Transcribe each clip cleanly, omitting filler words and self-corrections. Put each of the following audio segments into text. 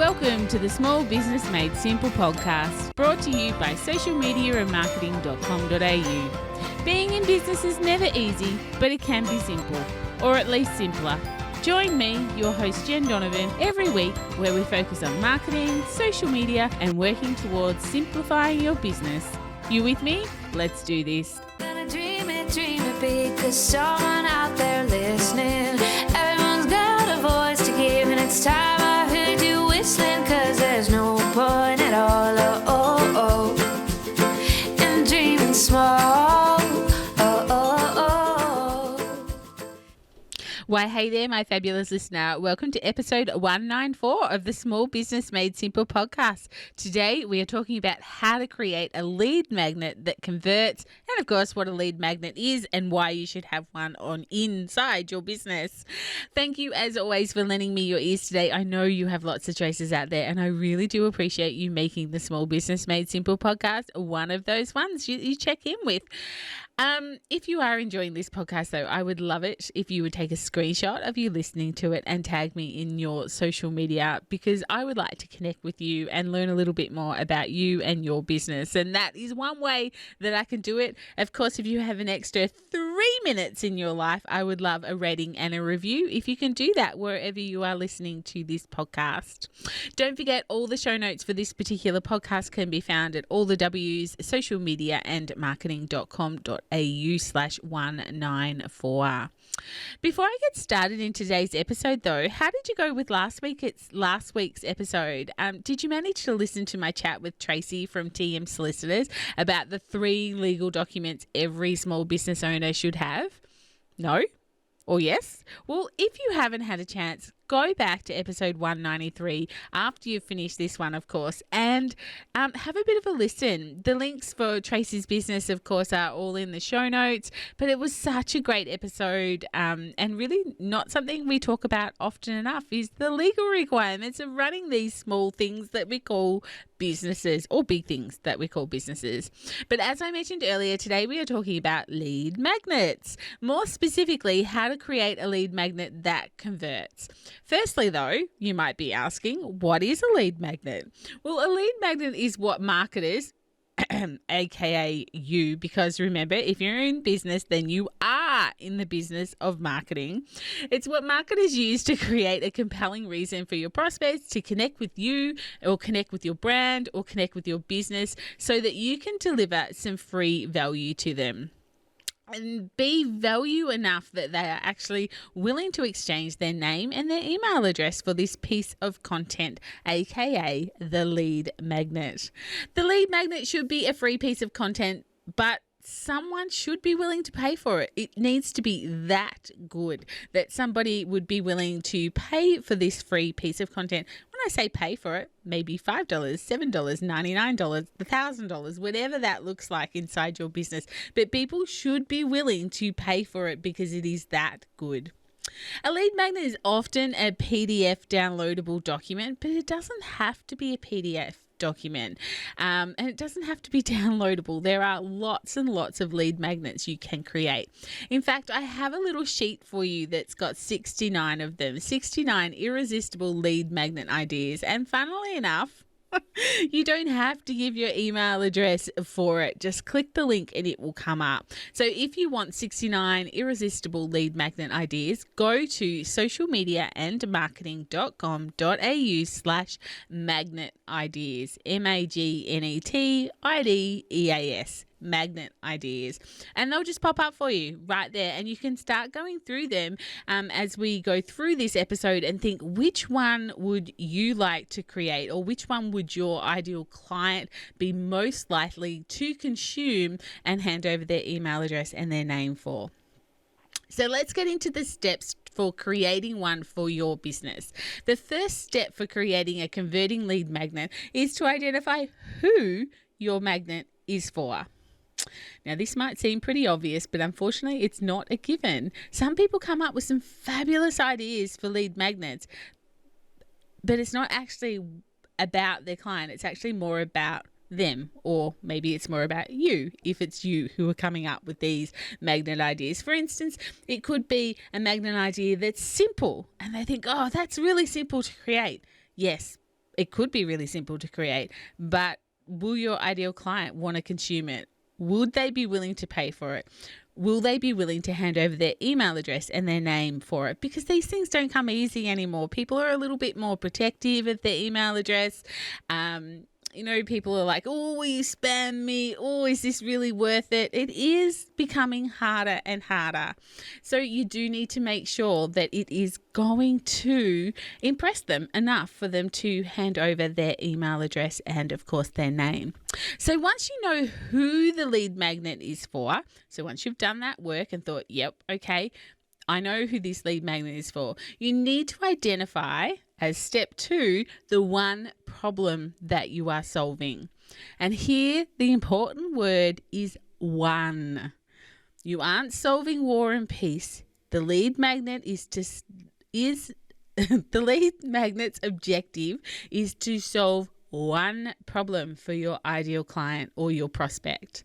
Welcome to the Small Business Made Simple podcast, brought to you by socialmediaandmarketing.com.au. Being in business is never easy, but it can be simple, or at least simpler. Join me, your host Jen Donovan, every week where we focus on marketing, social media, and working towards simplifying your business. You with me? Let's do this. Gonna dream it big, 'cause someone out there listening. Everyone's got a voice to give, and it's time I heard you whistling, 'cause there's no point at all, in dreaming small. Why, hey there, my fabulous listener. Welcome to episode 194 of the Small Business Made Simple podcast. Today, we are talking about how to create a lead magnet that converts, and of course, what a lead magnet is and why you should have one on inside your business. Thank you, as always, for lending me your ears today. I know you have lots of choices out there, and I really do appreciate you making the Small Business Made Simple podcast one of those ones you check in with. If you are enjoying this podcast, though, I would love it if you would take a screenshot of you listening to it and tag me in your social media, because I would like to connect with you and learn a little bit more about you and your business. And that is one way that I can do it. Of course, if you have an extra 3 minutes in your life, I would love a rating and a review if you can do that wherever you are listening to this podcast. Don't forget, all the show notes for this particular podcast can be found at all the W's, social media and marketing.com.au/194. Before I get started in today's episode, though, how did you go with last week's episode? Did you manage to listen to my chat with Tracy from TM Solicitors about the 3 legal documents every small business owner should have? No? Or yes? Well, if you haven't had a chance, go back to episode 193 after you've finished this one, of course, and have a bit of a listen. The links for Tracy's business, of course, are all in the show notes, but it was such a great episode, and really not something we talk about often enough is the legal requirements of running these small things that we call businesses, or big things that we call businesses. But as I mentioned earlier, today we are talking about lead magnets. More specifically, how to create a lead magnet that converts. Firstly, though, you might be asking, what is a lead magnet? Well, a lead magnet is what marketers, aka you, because remember, if you're in business, then you are in the business of marketing. It's what marketers use to create a compelling reason for your prospects to connect with you, or connect with your brand, or connect with your business, so that you can deliver some free value to them. And be value enough that they are actually willing to exchange their name and their email address for this piece of content, aka the lead magnet. The lead magnet should be a free piece of content, but someone should be willing to pay for it. It needs to be that good that somebody would be willing to pay for this free piece of content. When I say pay for it, maybe $5, $7, $99, $1,000, whatever that looks like inside your business. But people should be willing to pay for it because it is that good. A lead magnet is often a PDF downloadable document, but it doesn't have to be a PDF document, and it doesn't have to be downloadable. There are lots and lots of lead magnets you can create. In fact, I have a little sheet for you that's got 69 of them, 69 irresistible lead magnet ideas, and funnily enough, you don't have to give your email address for it. Just click the link and it will come up. So if you want 69 irresistible lead magnet ideas, go to socialmediaandmarketing.com.au/magnet ideas, MAGNETIDEAS. Magnet ideas, and they'll just pop up for you right there, and you can start going through them as we go through this episode and think, which one would you like to create, or which one would your ideal client be most likely to consume and hand over their email address and their name for. So let's get into the steps for creating one for your business. The first step for creating a converting lead magnet is to identify who your magnet is for. Now, this might seem pretty obvious, but unfortunately, it's not a given. Some people come up with some fabulous ideas for lead magnets, but it's not actually about their client. It's actually more about them, or maybe it's more about you if it's you who are coming up with these magnet ideas. For instance, it could be a magnet idea that's simple and they think, oh, that's really simple to create. Yes, it could be really simple to create, but will your ideal client want to consume it? Would they be willing to pay for it? Will they be willing to hand over their email address and their name for it? Because these things don't come easy anymore. People are a little bit more protective of their email address. People are like, oh, will you spam me? Oh, is this really worth it? It is becoming harder and harder. So you do need to make sure that it is going to impress them enough for them to hand over their email address and, of course, their name. So once you know who the lead magnet is for, so once you've done that work and thought, yep, okay, I know who this lead magnet is for, you need to identify, as step 2, the one problem that you are solving. And here the important word is one. You aren't solving war and peace. The lead magnet the lead magnet's objective is to solve one problem for your ideal client or your prospect.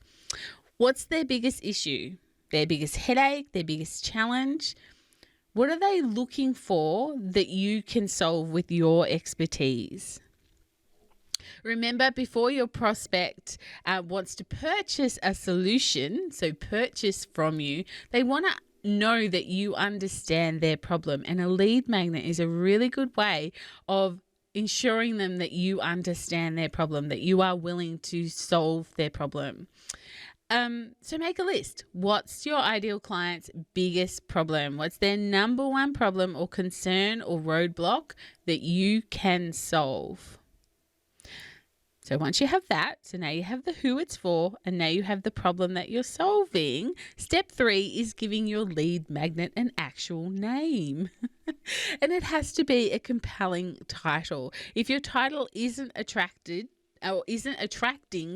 What's their biggest issue? Their biggest headache, their biggest challenge? What are they looking for that you can solve with your expertise? Remember, before your prospect wants to purchase a solution, so purchase from you, they want to know that you understand their problem. And a lead magnet is a really good way of ensuring them that you understand their problem, that you are willing to solve their problem. So make a list. What's your ideal client's biggest problem? What's their number one problem or concern or roadblock that you can solve? So once you have that, so now you have the who it's for, and now you have the problem that you're solving. Step 3 is giving your lead magnet an actual name. And it has to be a compelling title. If your title isn't attracting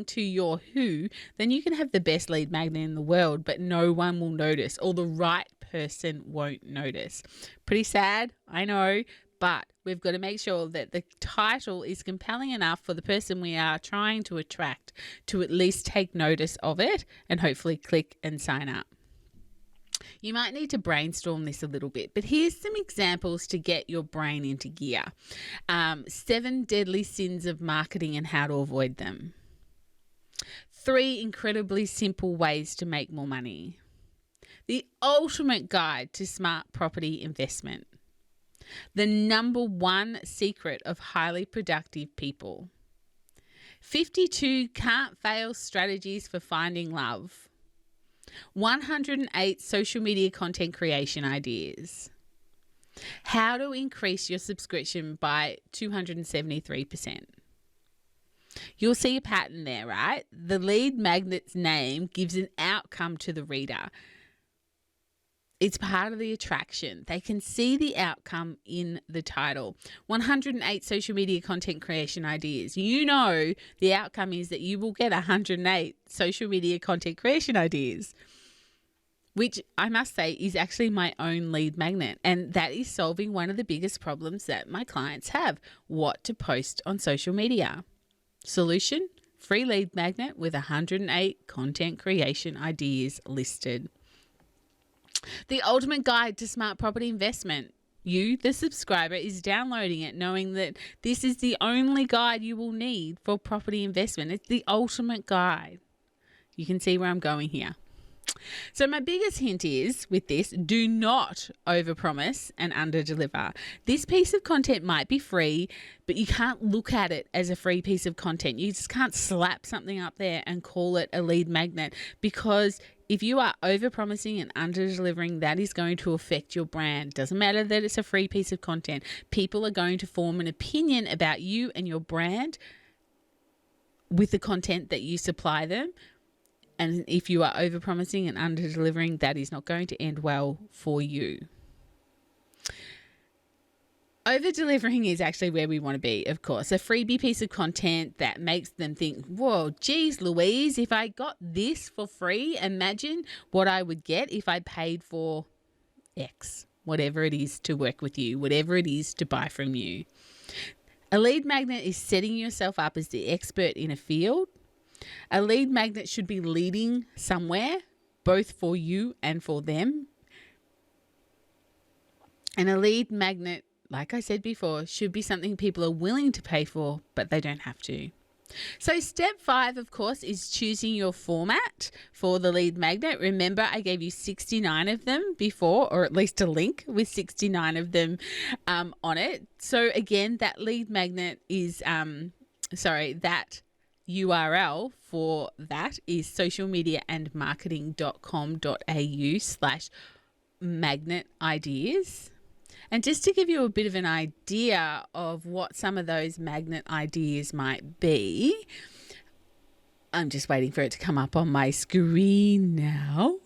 to your who, then you can have the best lead magnet in the world, but no one will notice, or the right person won't notice. Pretty sad, I know, but we've got to make sure that the title is compelling enough for the person we are trying to attract to at least take notice of it and hopefully click and sign up. You might need to brainstorm this a little bit, but here's some examples to get your brain into gear. 7 deadly sins of marketing and how to avoid them. 3 incredibly simple ways to make more money. The ultimate guide to smart property investment. The number 1 secret of highly productive people. 52 can't fail strategies for finding love. 108 social media content creation ideas. How to increase your subscription by 273%. You'll see a pattern there, right? The lead magnet's name gives an outcome to the reader. It's part of the attraction. They can see the outcome in the title. 108 social media content creation ideas. You know the outcome is that you will get 108 social media content creation ideas, which I must say is actually my own lead magnet. And that is solving one of the biggest problems that my clients have: what to post on social media. Solution: free lead magnet with 108 content creation ideas listed. The ultimate guide to smart property investment. You, the subscriber, is downloading it knowing that this is the only guide you will need for property investment. It's the ultimate guide. You can see where I'm going here. So my biggest hint is, with this, do not overpromise and underdeliver. This piece of content might be free, but you can't look at it as a free piece of content. You just can't slap something up there and call it a lead magnet, because if you are overpromising and underdelivering, that is going to affect your brand. Doesn't matter that it's a free piece of content. People are going to form an opinion about you and your brand with the content that you supply them. And if you are overpromising and underdelivering, that is not going to end well for you. Over-delivering is actually where we want to be, of course. A freebie piece of content that makes them think, whoa, geez, Louise, if I got this for free, imagine what I would get if I paid for X, whatever it is to work with you, whatever it is to buy from you. A lead magnet is setting yourself up as the expert in a field. A lead magnet should be leading somewhere, both for you and for them. And a lead magnet like I said before, should be something people are willing to pay for, but they don't have to. So step 5, of course, is choosing your format for the lead magnet. Remember, I gave you 69 of them before, or at least a link with 69 of them on it. So again, that lead magnet is, that URL for that is socialmediaandmarketing.com.au/magnet ideas. And just to give you a bit of an idea of what some of those magnet ideas might be, I'm just waiting for it to come up on my screen now.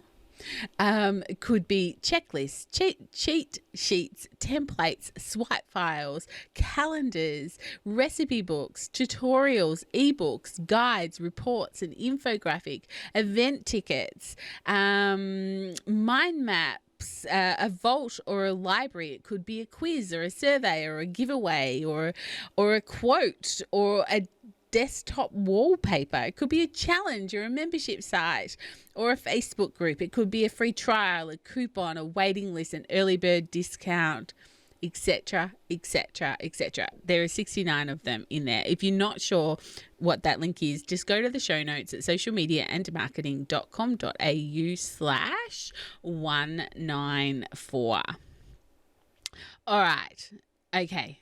It could be checklists, cheat sheets, templates, swipe files, calendars, recipe books, tutorials, ebooks, guides, reports, an infographic, event tickets, mind maps, a vault or a library. It could be a quiz or a survey or a giveaway or a quote or a desktop wallpaper. It could be a challenge or a membership site or a Facebook group. It could be a free trial, a coupon, a waiting list, an early bird discount, etc., etc., etc. There are 69 of them in there. If you're not sure what that link is, just go to the show notes at socialmediaandmarketing.com.au/194. All right. Okay.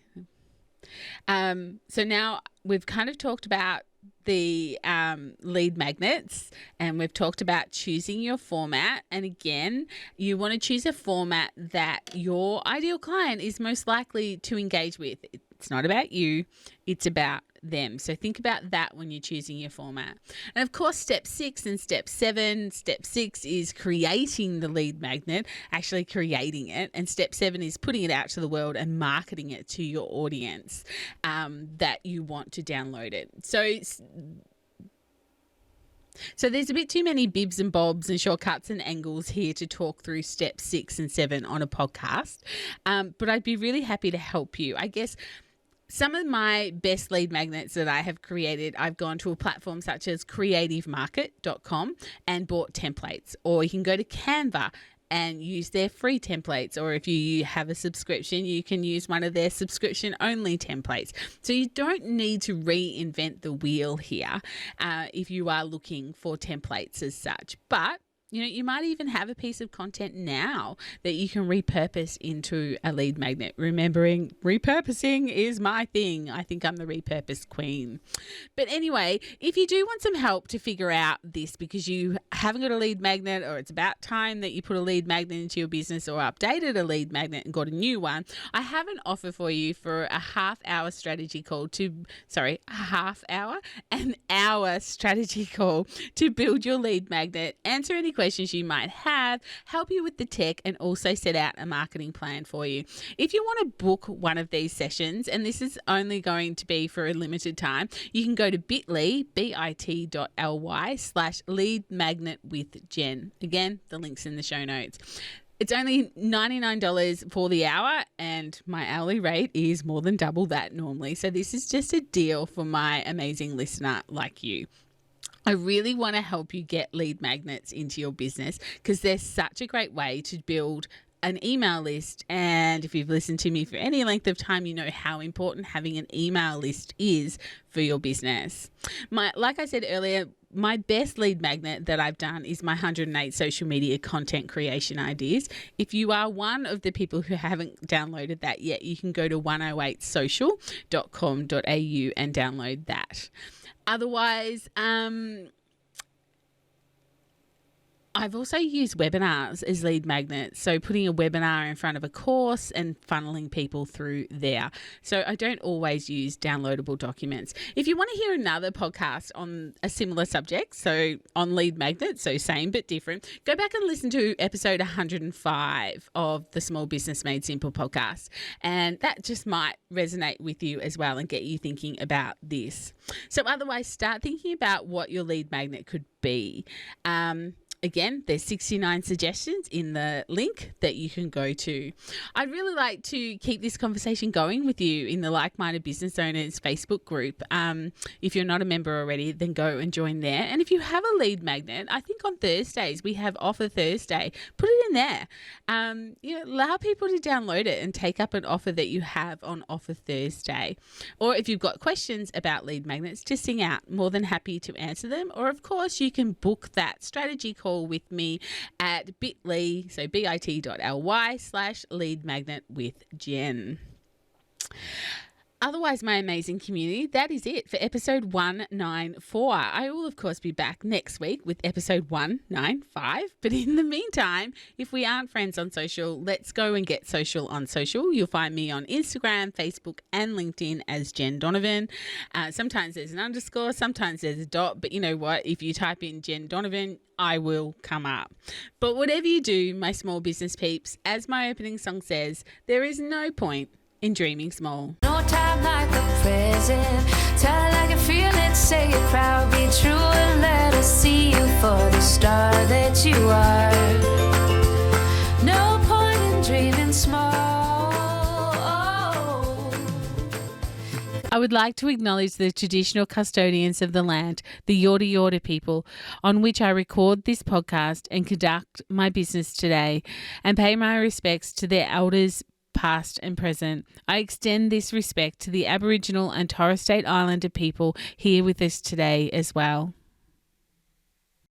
So now we've kind of talked about the lead magnets, and we've talked about choosing your format. And again, you want to choose a format that your ideal client is most likely to engage with. It's not about you, it's about them. So think about that when you're choosing your format. And of course, step 6 and step 7. Step 6 is creating the lead magnet, actually creating it. And step 7 is putting it out to the world and marketing it to your audience that you want to download it. So there's a bit too many bibs and bobs and shortcuts and angles here to talk through steps 6 and 7 on a podcast. But I'd be really happy to help you. I guess some of my best lead magnets that I have created, I've gone to a platform such as creativemarket.com and bought templates, or you can go to Canva and use their free templates, or if you have a subscription, you can use one of their subscription only templates. So you don't need to reinvent the wheel here if you are looking for templates as such. But you might even have a piece of content now that you can repurpose into a lead magnet. Remembering repurposing is my thing. I think I'm the repurposed queen. But anyway, if you do want some help to figure out this because you haven't got a lead magnet, or it's about time that you put a lead magnet into your business or updated a lead magnet and got a new one, I have an offer for you for an hour strategy call to build your lead magnet, answer any questions you might have, help you with the tech, and also set out a marketing plan for you. If you want to book one of these sessions, and this is only going to be for a limited time, you can go to bit.ly/leadmagnetwithjen. Again, the link's in the show notes. It's only $99 for the hour, and my hourly rate is more than double that normally. So this is just a deal for my amazing listener like you. I really want to help you get lead magnets into your business because they're such a great way to build an email list. And if you've listened to me for any length of time, you know how important having an email list is for your business. Like I said earlier, my best lead magnet that I've done is my 108 social media content creation ideas. If you are one of the people who haven't downloaded that yet, you can go to 108social.com.au and download that. Otherwise, I've also used webinars as lead magnets. So putting a webinar in front of a course and funneling people through there. So I don't always use downloadable documents. If you want to hear another podcast on a similar subject, so on lead magnets, so same but different, go back and listen to episode 105 of the Small Business Made Simple podcast. And that just might resonate with you as well and get you thinking about this. So otherwise, start thinking about what your lead magnet could be. Again, there's 69 suggestions in the link that you can go to. I'd really like to keep this conversation going with you in the Like-Minded Business Owners Facebook group. If you're not a member already, then go and join there. And if you have a lead magnet, I think on Thursdays we have Offer Thursday. Put it in there. Allow people to download it and take up an offer that you have on Offer Thursday. Or if you've got questions about lead magnets, just sing out. More than happy to answer them. Or of course, you can book that strategy call with me at bit.ly, so bit.ly/lead magnet with Jen. Otherwise, my amazing community, that is it for episode 194. I will, of course, be back next week with episode 195. But in the meantime, if we aren't friends on social, let's go and get social on social. You'll find me on Instagram, Facebook, and LinkedIn as Jen Donovan. Sometimes there's an underscore, sometimes there's a dot. But you know what? If you type in Jen Donovan, I will come up. But whatever you do, my small business peeps, as my opening song says, there is no point in dreaming small. No time like the present. Tell it like you feel it, say it proud, be true, and let us see you for the star that you are. No point in dreaming small. I would like to acknowledge the traditional custodians of the land, the Yorta Yorta people, on which I record this podcast and conduct my business today, and pay my respects to their elders, past and present. I extend this respect to the Aboriginal and Torres Strait Islander people here with us today as well.